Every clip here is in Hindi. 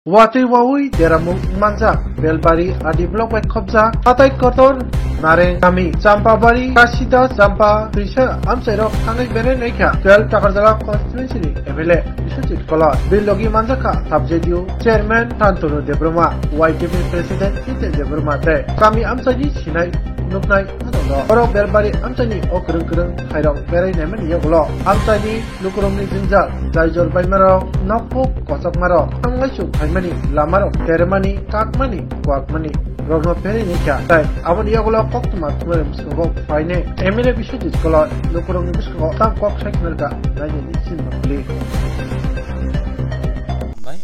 Wati wawi deramung manjak belbari adi blok by khobja atai kotor nare kami Champabari Kasida Champa Prisha amsairok thangai bere naikha 12 Takarjala constituency ni MLA Biswajit Kolar bilogi manjaka subjedio chairman Tanturu Debroma YTP president Hiten Debroma te kami amsaji sinai nuknai Oro belbari amsani okrung krung hairok bere nemen yoglo amsani lukurumni jinjal jaijor baimaro nokpuk kosok maro thangai su mani lamaro termani kakmani kwakmani rogno peri nikya tai abon yagola koktuma tumerem singo faine emile Biswajit Kolar lukurung bisko tam kok saikmerga nani sin bakli bai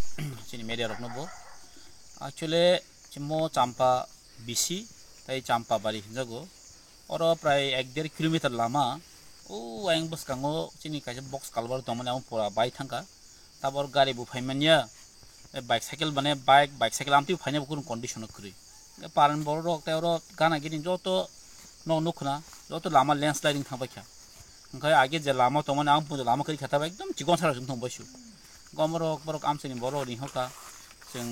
sini media rokno bo actually chimo Champa BC tai Champabari jago oro prai 1.5 kilometer lama o aing bus kango chini kaje box kalbar tomane am pura bai thangka tabor gari bu faimanya bicycle bane bicycle amti faine bukun condition kri paran bor rok te oro gana gidin joto no nukna joto lama landsliding thangba kya ngai age je lama tomane am pu lama kri khata ba ekdom chigon sara jung thong basu gomrok borok amsini boro ri hoka जों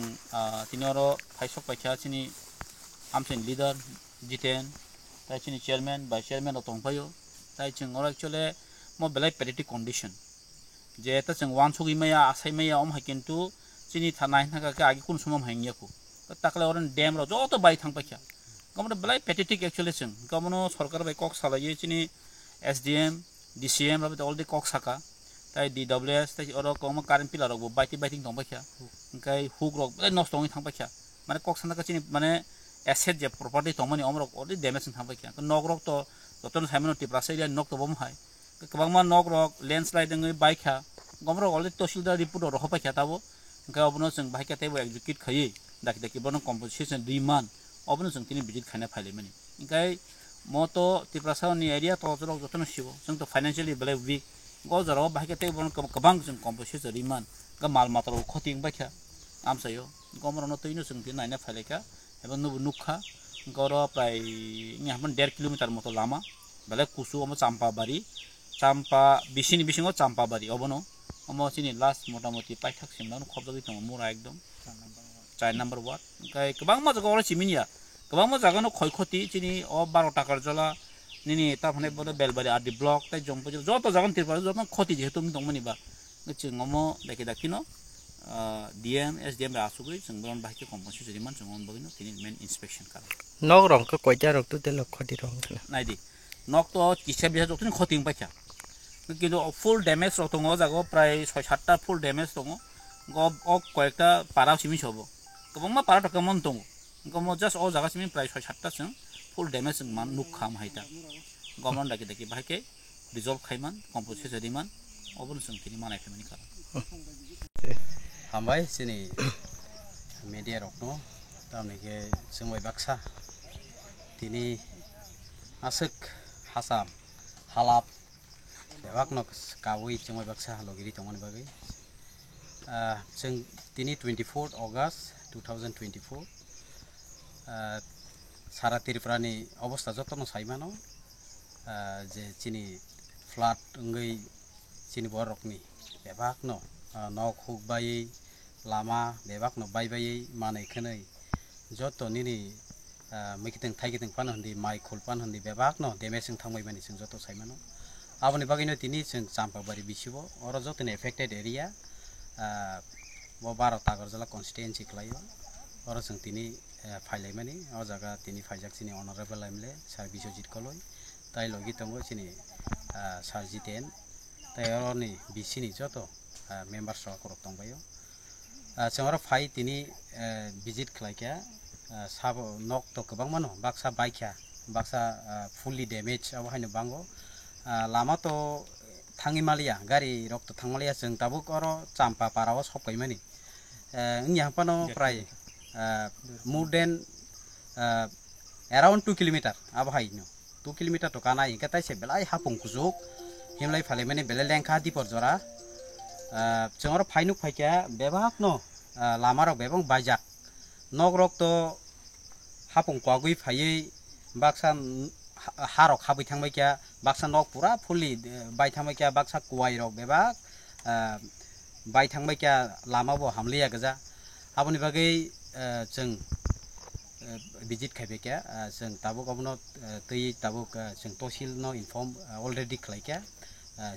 तिनरो फाइसक पाइखा चिनि आमसिन लीडर जितेन ताइ चिनि चेयरमैन बाइ चेयरमैन तंफायो ताइ जों और एक्चुअली मो बेलाय पेरिटिक कंडीशन जे त जों वान सगि मैया आसाय मैया अम हाय किन्तु चिनि थानाय थाका के आगे कुन समम हायनियाखौ ताकले और डैम र जतो बाइ थां पाइखा गमनो बेलाय पेरिटिक एक्चुअली जों गमनो सरकार बाइ कक सालायो चिनि SDM DCM रबे अलरेडी कक साका ताइ DWS ताइ और कम कारेन्ट पिलार रबो बाइटिं दंबाखा ओंखाय हुक रक बेलाय नस्ट दंनि थांबाखा माने कक सानाका चिनि माने एसेट जे प्रॉपर्टी तमनि अमरक अलरेडी डैमेज थांबाखा नक रक तो जतन साइमन टिप्रास एरिया नक तो बम हाय गोबांमा नक रक लैंडस्लाइडिंग बाइखा गमरक अलरेडी तहसीलदार रिपोर्ट रख पाखा ताबो ओंखाय अबनो जों बाइखा तेबो एक्जिक्यूट खयै दाखि दाखि बनो कम्पोजिशन डिमांड अबनो जों तिनि विजिट खाना फाइले माने ओंखाय मतो टिप्रासनि एरिया तो जरक जतन सिबो जों तो फाइनेंशियली बेलाय वीक गजराव बाइखा तेबो गोबां जों कम्पोजिशन डिमांड ग माल मात्र खतिं बाइखा आमसायो गमरनो तैनो जों दिन नायना फाइलेखा एबा नुबु नुखा गरो प्राय नि हमन 1.5 किलोमीटर मतो लामा बेले कुसु अम Champabari Champa बिसिनि बिसिङाव Champabari अबनो अम सिनि लास्ट मोटामोटी पाइथाक सिमनानो खबजगै दङ मुरा एकदम 4 नम्बर वार्ड ओंखाय गोबां मा जागा अरा सिमिनिया गोबां मा जागानो खयखति चिनि अ 12 Takarjala निनि ताफने बले बेलबारि आदि ब्लक ताइ जम्पो जत जागान तिरपाल जत खति जेहेतु दंमनिबा जोंगमो दाखि दाखिनो DM SDM रासुगै जों बरन बाइके कम्पोजिशन जरिमान जों अन बगिनो तिनि मेन इन्सपेक्शन कर नक रंग कयटा रक तो देल खति रंग नाइदि नक तो किसे बिहा जतन खतिं पाइखा किन्तु फुल डैमेज रतङ जागो प्राय 6-7 टा फुल डैमेज दङ ग अ कयटा पारा सिमि सबो गोबांमा पारा तकमन दङ गमो जस्ट अ जागा सिमि प्राय 6-7 टा जों फुल डैमेज जों मान नुखाम हाइता गमन दाखि दाखि बाइके रिजल्व खाइमान कम्पोजिशन जरिमान अबन जों तिनि मानाय फेमनि कर हामबाय सिनि मीडिया रखनो तामनिके जोंबाय बाक्सा तिनि आसक हासाम हालाब बेबाकनो कावै जोंबाय बाक्सा हालगिरि तंगनि बागै जों तिनि 24 अगस्त 2024 सारा त्रिपुरानि अवस्था जतन साइमानो जे चिनि फ्लाड अंगै चिनि बरकनि बेबाकनो नक हुक बायै लामा बेबाकनो बायबायै मानायखनै जत निनि मैखिथों थाइगिथों फान हन्दी माइ खुलपान हन्दी बेबाकनो डेमेजों थांबाय मानि जों जत साइमानो आबनि बागैनो तिनि जों Champabari बिसिबो और जतन एफेक्टेड एरिया वो 12 Takarjala कन्स्टिट्युएन्सी खलायो और जों तिनि फाइलाय मानि अ जागा तिनि फाइजाक सिनि अनरेबल एमएलए सार Biswajit Kolar ताइ लगी तंगो सिनि सार जितेन ताइ अरनि बिसिनि जत मेम्बार्स रक तंबायो जोंर फाइ तिनि विजिट खलायखा साब नक तो गोबां मानो बाक्सा बाइखा बाक्सा फुल्ली डैमेज अब हायनो बांगो लामा तो थाङि मालिया गारि रक तो थांमालिया जों दाबो अरो Champaparaव सपकाय मानि इनि हापानो प्राय मोर देन अराउंड 2 किलोमीटर अब हायनो 2 किलोमीटर तो काना इका ताइसे बेलाय हापुं कुजुक हिमलाय फाले माने बेले लेंखा दिपर जरा जोंर फाइनुक फाइखा बेबाकनो लामाराव बेबां बायजाक नक रक तो हापुं क्वागुइ फायै बाक्सा हारक हाबै थांबायखा बाक्सा नक पुरा फुल्ली बाय थांबायखा बाक्सा कुवाइ रक बेबाक बाय थांबायखा लामाबो हामलिया गजा aboni bagai जों visit खाइबेका जों ताबो गाबनो तै ताबो जों तहसिल न इनफर्म अलरेडी खालायका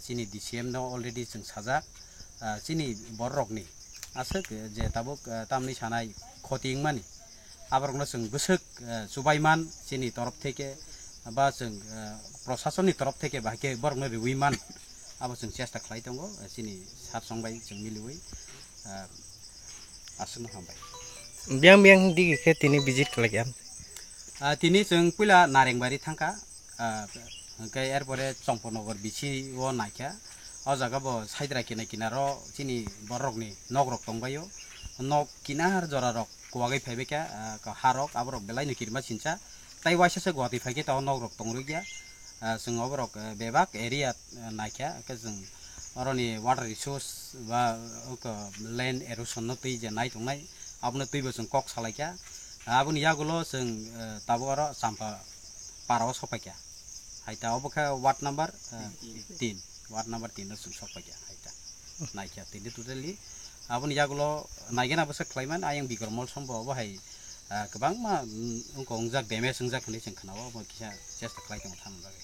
चिनि DCM न अलरेडी जों साजा चिनि बररकनि आसक जे ताबो तामनि सानाय खतिं मानि आबरकनो जों गोसोक सुबाइमान चिनि तरफ थेके बा जों प्रशासननि तरफ थेके बाके बरकनो रिउइमान आबो जों चेष्टा खालाय दंगो चिनि सार संबाय जों मिलुयै आसनो हामबाय बियां दिखे तिनी विजिट खालाय तिनी जों पहिला नारेंबारि थांका ओंखाय एरपरे चंपनगर बिसि ओ नायखा ओ जागाबो साइद्रा किना किनारो चिनि बररकनि नगरक दंबायो नग किनार जरारक गवागै फाइबेका हारक आबरक बेलाय नकिरमा सिनसा ताइ वाइसासे गवाति फाइके ताव नगरक दंरुगिया जों अबरक बेबाक एरिया नायखा के जों अरनि वाटर रिसोर्स बा लैंड एरोशन न तै जे नाय दंनाय abno tuibo जों kok salaika aboni yagulo जों taboro sampa parao sopaika haita obokha ward number 3 ward number 3 no जों sopaika haita naikya tini totally aboni yagulo naigena bose klaiman ayang bigormol sombo bahai kebang ma ungko ungjak damage ungjak khani जों khanawa bo kisa chest khlai tong thambai